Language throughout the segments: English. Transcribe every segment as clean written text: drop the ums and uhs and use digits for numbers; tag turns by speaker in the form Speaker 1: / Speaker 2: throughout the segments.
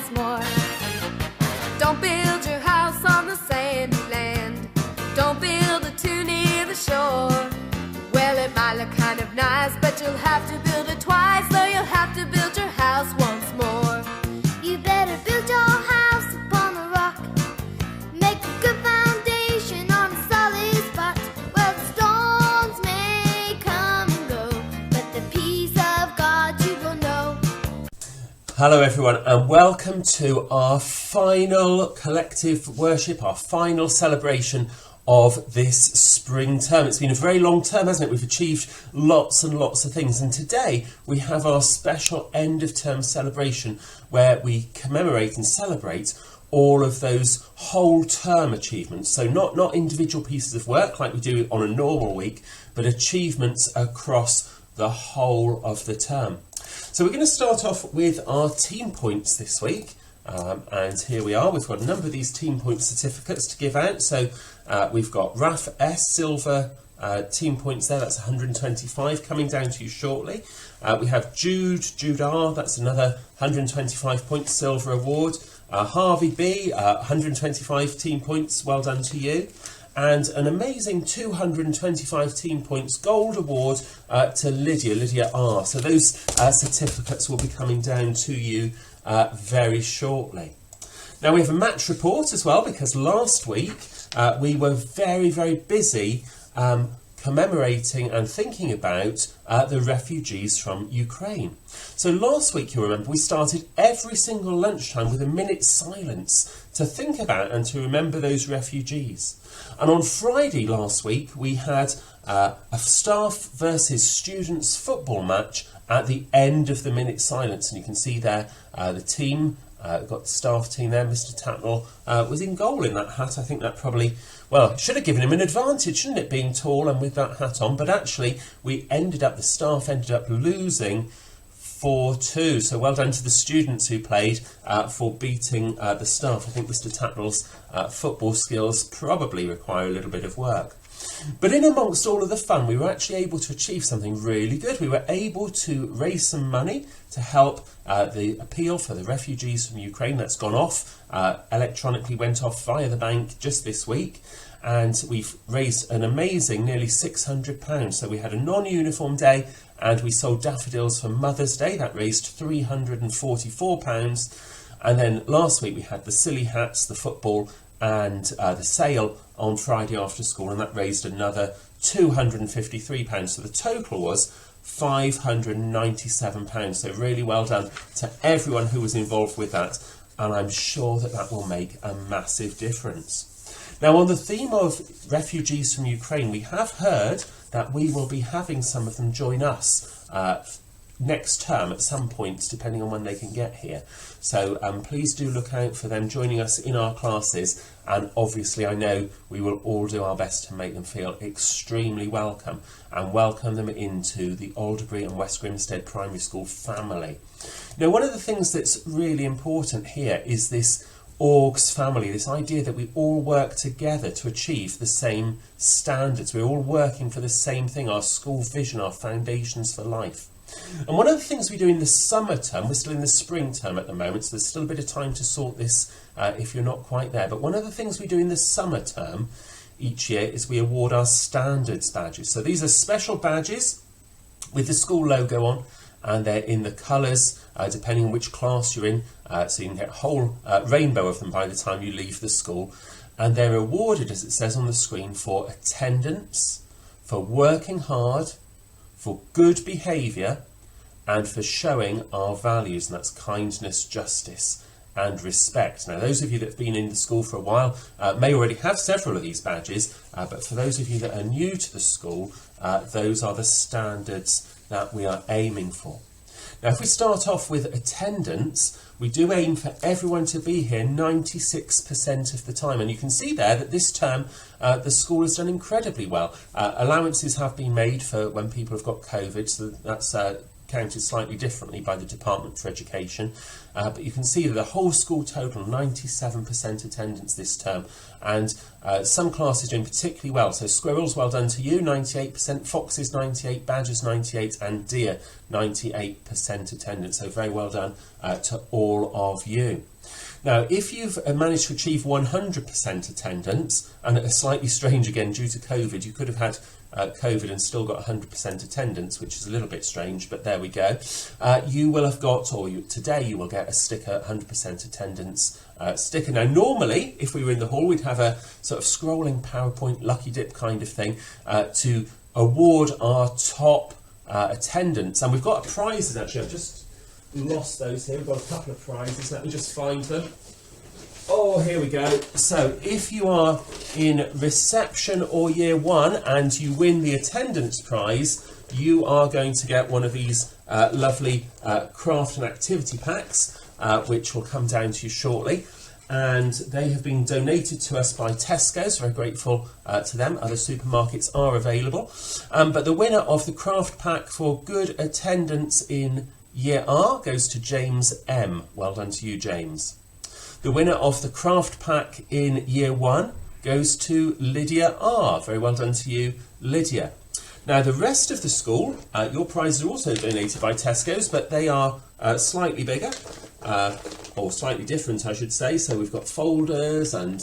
Speaker 1: once more. Don't build your house on the sandy land. Don't build it too near the shore. Well, it might look kind of nice, but you'll have to build it twice, though you'll have to build your house once more.
Speaker 2: You better build your house upon the rock. Make a good foundation on a solid spot. Well, the storms may come and go, but the peace of God you will know.
Speaker 3: Hello everyone, and welcome to our final collective worship, our final celebration of this spring term. It's been a very long term, hasn't it? We've achieved lots and lots of things, and today we have our special end of term celebration where we commemorate and celebrate all of those whole term achievements. So not individual pieces of work like we do on a normal week, but achievements across the whole of the term. So we're going to start off with our team points this week. And here we are, we've got a number of these team point certificates to give out. So we've got Raf S silver team points there, that's 125 coming down to you shortly. We have Jude R, that's another 125 points silver award. Harvey B, 125 team points, well done to you. And an amazing 225 team points gold award to Lydia R. So those certificates will be coming down to you very shortly. Now we have a match report as well, because last week we were very busy commemorating and thinking about the refugees from Ukraine. So last week, you'll remember, we started every single lunchtime with a minute's silence to think about and to remember those refugees. And on Friday last week, we had a staff versus students football match at the end of the minute's silence. And you can see there the team, got the staff team there. Mr. Tatnall was in goal in that hat. I think that probably, well, it should have given him an advantage, shouldn't it, being tall and with that hat on. But actually, the staff ended up losing 4-2. So well done to the students who played for beating the staff. I think Mr. Tatnall's football skills probably require a little bit of work. But in amongst all of the fun, we were actually able to achieve something really good. We were able to raise some money to help the appeal for the refugees from Ukraine. That's gone off, electronically went off via the bank just this week. And we've raised an amazing nearly £600. So we had a non-uniform day and we sold daffodils for Mother's Day. That raised £344. And then last week we had the silly hats, the football and the sale on Friday after school, and that raised another £253. So the total was £597. So really well done to everyone who was involved with that, and I'm sure that that will make a massive difference. Now, on the theme of refugees from Ukraine, we have heard that we will be having some of them join us next term at some point, depending on when they can get here. So please do look out for them joining us in our classes, and obviously I know we will all do our best to make them feel extremely welcome and welcome them into the Alderbury and West Grimstead Primary School family. Now, one of the things that's really important here is this orgs family, this idea that we all work together to achieve the same standards. We're all working for the same thing, our school vision, our foundations for life. And one of the things we do in the summer term, we're still in the spring term at the moment, so there's still a bit of time to sort this if you're not quite there, but one of the things we do in the summer term each year is we award our standards badges. So these are special badges with the school logo on, and they're in the colours depending on which class you're in, so you can get a whole rainbow of them by the time you leave the school, and they're awarded, as it says on the screen, for attendance, for working hard, for good behaviour, and for showing our values, and that's kindness, justice and respect. Now, those of you that have been in the school for a while may already have several of these badges, but for those of you that are new to the school, those are the standards that we are aiming for. Now, if we start off with attendance, we do aim for everyone to be here 96% of the time. And you can see there that this term, the school has done incredibly well. Allowances have been made for when people have got COVID, so that's counted slightly differently by the Department for Education, but you can see that the whole school total 97% attendance this term, and some classes doing particularly well. So Squirrels, well done to you, 98%, Foxes 98%, Badgers 98%, and Deer 98% attendance. So very well done to all of you. Now, if you've managed to achieve 100% attendance, and it's slightly strange again due to COVID, you could have had COVID and still got 100% attendance, which is a little bit strange, but there we go. You will have got, today you will get a sticker, 100% attendance sticker. Now, normally, if we were in the hall, we'd have a sort of scrolling PowerPoint lucky dip kind of thing to award our top attendance. And we've got prizes, actually. I've just lost those here. We've got a couple of prizes. Let me just find them. Oh, here we go. So if you are in reception or year 1 and you win the attendance prize, you are going to get one of these lovely craft and activity packs, which will come down to you shortly. And they have been donated to us by Tesco, so very grateful to them. Other supermarkets are available. But the winner of the craft pack for good attendance in Year R goes to James M. Well done to you, James. The winner of the craft pack in Year 1 goes to Lydia R. Very well done to you, Lydia. Now, the rest of the school, your prizes are also donated by Tesco's, but they are slightly bigger, or slightly different, I should say. So we've got folders and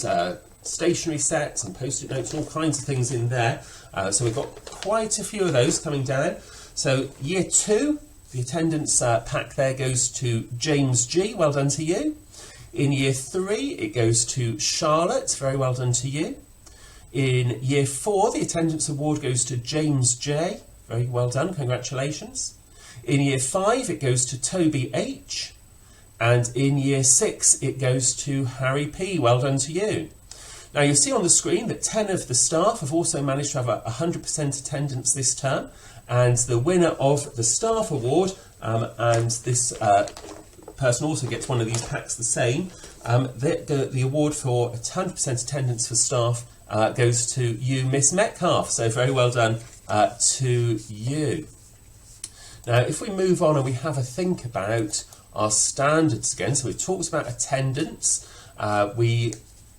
Speaker 3: stationery sets and post-it notes, all kinds of things in there. So we've got quite a few of those coming down. So Year 2, the attendance pack there goes to James G. Well done to you. In Year 3, it goes to Charlotte. Very well done to you. In Year 4, the attendance award goes to James J. Very well done. Congratulations. In Year 5, it goes to Toby H. And in Year 6, it goes to Harry P. Well done to you. Now, you'll see on the screen that 10 of the staff have also managed to have 100% attendance this term. And the winner of the staff award, and this person also gets one of these packs the same, the award for 100% attendance for staff goes to you, Miss Metcalf. So very well done to you. Now, if we move on and we have a think about our standards again, so we've talked about attendance, we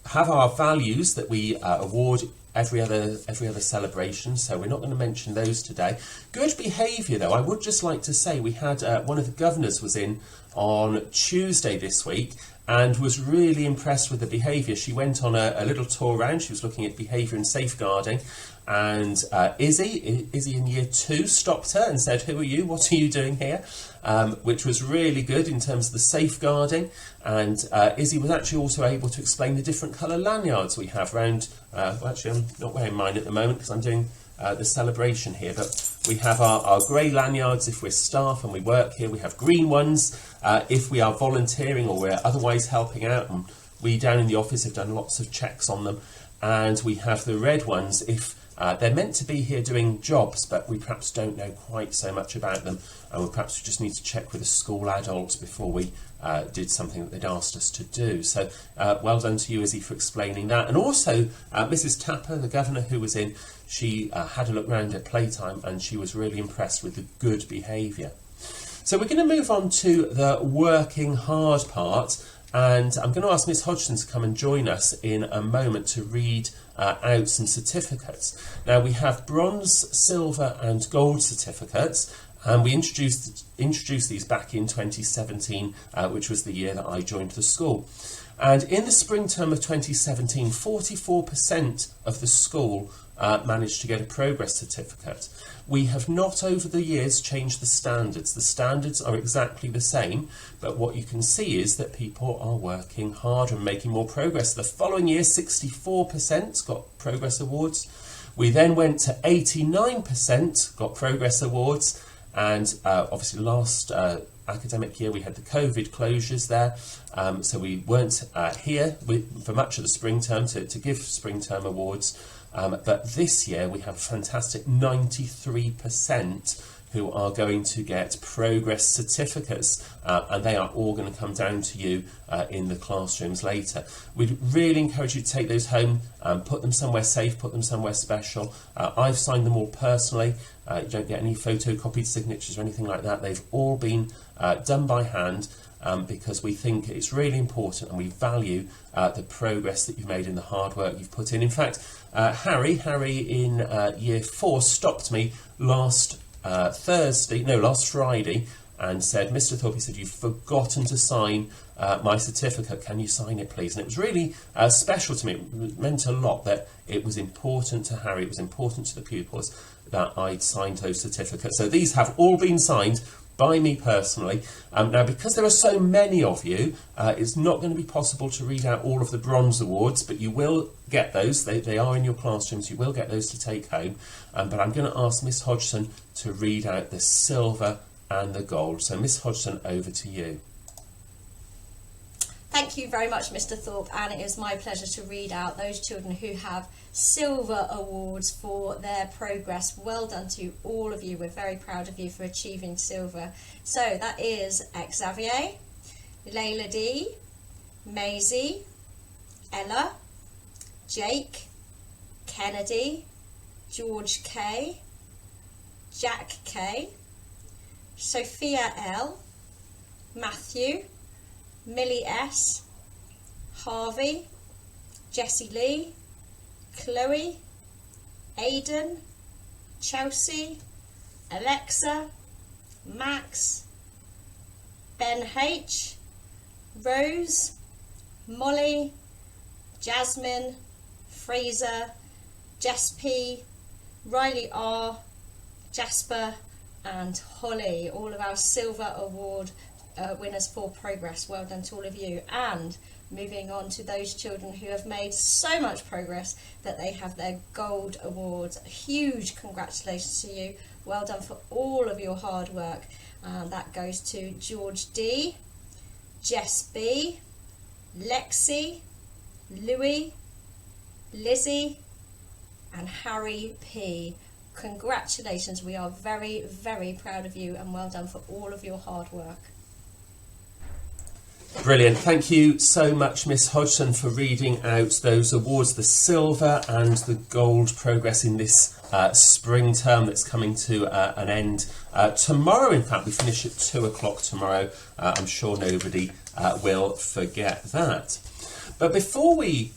Speaker 3: have our values that we award every other celebration, so we're not going to mention those today. Good behaviour, though, I would just like to say we had one of the governors was in on Tuesday this week and was really impressed with the behaviour. She went on a little tour around. She was looking at behaviour and safeguarding, and Izzy in Year 2 stopped her and said, "Who are you? What are you doing here?" Which was really good in terms of the safeguarding. And Izzy was actually also able to explain the different colour lanyards we have around. Well, actually, I'm not wearing mine at the moment because I'm doing the celebration here, but we have our grey lanyards if we're staff and we work here. We have green ones if we are volunteering or we're otherwise helping out, and we down in the office have done lots of checks on them. And we have the red ones if they're meant to be here doing jobs, but we perhaps don't know quite so much about them, and perhaps we just need to check with a school adult before we did something that they'd asked us to do. So well done to you, Izzy, for explaining that. And also Mrs. Tapper, the governor who was in, she had a look round at playtime and she was really impressed with the good behaviour. So we're going to move on to the working hard part, and I'm going to ask Miss Hodgson to come and join us in a moment to read out some certificates. Now, we have bronze, silver and gold certificates, and we introduced these back in 2017, which was the year that I joined the school. And in the spring term of 2017, 44% of the school managed to get a progress certificate. We have not over the years changed the standards. The standards are exactly the same, but what you can see is that people are working hard and making more progress. The following year, 64% got progress awards. We then went to 89% got progress awards, and obviously last academic year we had the COVID closures there, so we weren't here for much of the spring term to give spring term awards. But this year we have a fantastic 93% who are going to get progress certificates, and they are all going to come down to you in the classrooms later. We'd really encourage you to take those home, put them somewhere safe, put them somewhere special. I've signed them all personally. You don't get any photocopied signatures or anything like that. They've all been done by hand, because we think it's really important and we value the progress that you've made in the hard work you've put in. In fact, Harry in year 4 stopped me last Friday and said, Mr. Thorpe, he said, you've forgotten to sign my certificate. Can you sign it, please? And it was really special to me. It meant a lot that it was important to Harry, it was important to the pupils that I'd signed those certificates. So these have all been signed by me personally. Now, because there are so many of you, it's not going to be possible to read out all of the bronze awards, but you will get those. They are in your classrooms. You will get those to take home. But I'm going to ask Miss Hodgson to read out the silver and the gold. So Miss Hodgson, over to you.
Speaker 4: Thank you very much, Mr. Thorpe, and it is my pleasure to read out those children who have silver awards for their progress. Well done to all of you. We're very proud of you for achieving silver. So that is Xavier, Layla D, Maisie, Ella, Jake, Kennedy, George K, Jack K, Sophia L, Matthew, Millie S, Harvey, Jessie Lee, Chloe, Aidan, Chelsea, Alexa, Max, Ben H, Rose, Molly, Jasmine, Fraser, Jess P, Riley R, Jasper and Holly, all of our silver award winners for progress. Well done to all of you. And moving on to those children who have made so much progress that they have their gold awards. Huge congratulations to you. Well done for all of your hard work. That goes to George D, Jess B, Lexi, Louis, Lizzie and Harry P. Congratulations. We are very, very proud of you and well done for all of your hard work.
Speaker 3: Brilliant. Thank you so much, Miss Hodgson, for reading out those awards, the silver and the gold progress in this spring term that's coming to an end tomorrow. In fact, we finish at 2 o'clock tomorrow. I'm sure nobody will forget that. But before we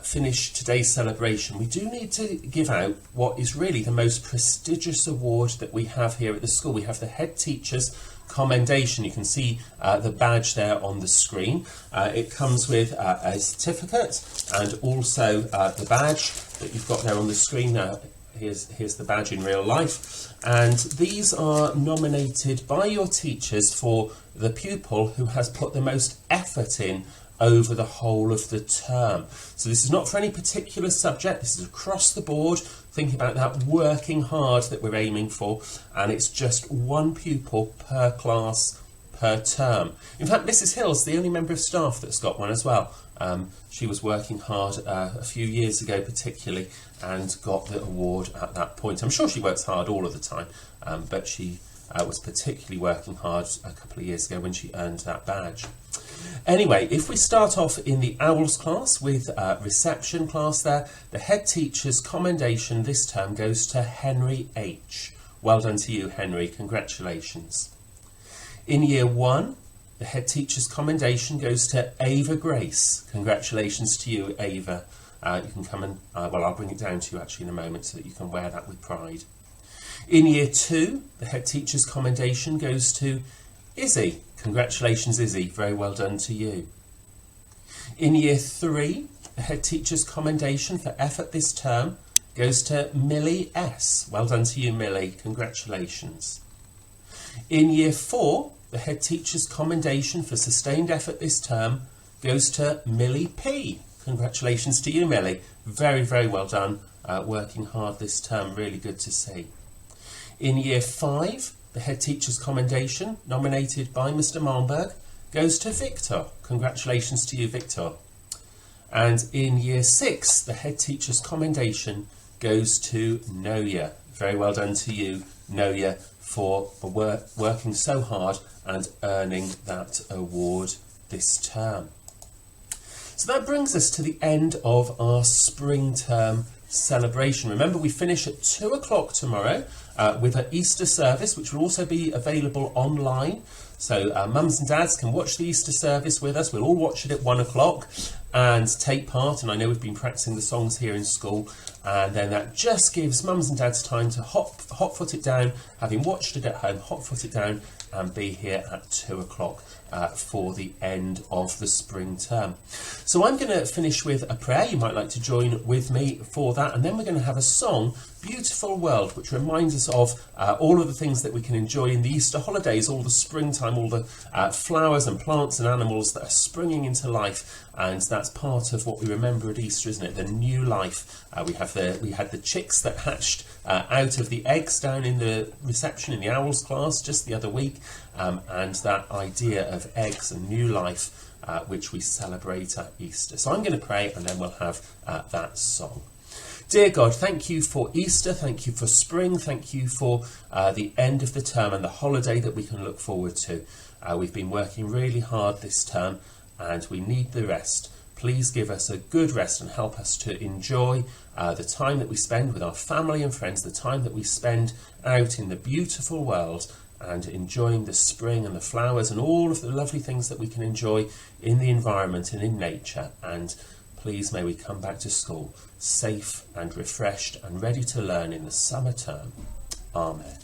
Speaker 3: finish today's celebration, we do need to give out what is really the most prestigious award that we have here at the school. We have the Head Teacher's Commendation. You can see the badge there on the screen. It comes with a certificate and also the badge that you've got there on the screen. Now, here's the badge in real life. And these are nominated by your teachers for the pupil who has put the most effort in over the whole of the term. So this is not for any particular subject, this is across the board. Think about that working hard that we're aiming for, and it's just one pupil per class per term. In fact, Mrs. Hill's the only member of staff that's got one as well. She was working hard a few years ago particularly and got the award at that point. I'm sure she works hard all of the time, but she was particularly working hard a couple of years ago when she earned that badge. Anyway, if we start off in the Owls class with reception class there, the Head Teacher's Commendation this term goes to Henry H. Well done to you, Henry. Congratulations. In Year 1, the Head Teacher's Commendation goes to Ava Grace. Congratulations to you, Ava. You can come and, well, I'll bring it down to you actually in a moment so that you can wear that with pride. In Year 2, the Head Teacher's Commendation goes to Izzy. Congratulations, Izzy. Very well done to you. In Year 3, the Head Teacher's Commendation for effort this term goes to Millie S. Well done to you, Millie. Congratulations. In Year 4, the Head Teacher's Commendation for sustained effort this term goes to Millie P. Congratulations to you, Millie. Very, very well done. Working hard this term. Really good to see. In Year 5, the Head Teacher's Commendation, nominated by Mr. Malmberg, goes to Victor. Congratulations to you, Victor. And in Year 6, the Head Teacher's Commendation goes to Noya. Very well done to you, Noya, for working so hard and earning that award this term. So that brings us to the end of our spring term celebration. Remember, we finish at 2 o'clock tomorrow with an Easter service, which will also be available online. So mums and dads can watch the Easter service with us. We'll all watch it at 1 o'clock and take part. And I know we've been practicing the songs here in school. And then that just gives mums and dads time to hot-foot it down, having watched it at home, hot-foot it down and be here at 2 o'clock for the end of the spring term. So I'm going to finish with a prayer. You might like to join with me for that. And then we're going to have a song, Beautiful World, which reminds us of all of the things that we can enjoy in the Easter holidays, all the springtime, all the flowers and plants and animals that are springing into life. And that's part of what we remember at Easter, isn't it? The new life. We had the chicks that hatched out of the eggs down in the reception in the Owls class just the other week. And that idea of eggs and new life, which we celebrate at Easter. So I'm going to pray and then we'll have that song. Dear God, thank you for Easter, thank you for spring, thank you for the end of the term and the holiday that we can look forward to. We've been working really hard this term and we need the rest. Please give us a good rest and help us to enjoy the time that we spend with our family and friends, the time that we spend out in the beautiful world and enjoying the spring and the flowers and all of the lovely things that we can enjoy in the environment and in nature. And please may we come back to school safe and refreshed and ready to learn in the summer term. Amen.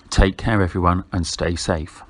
Speaker 5: Take care, everyone, and stay safe.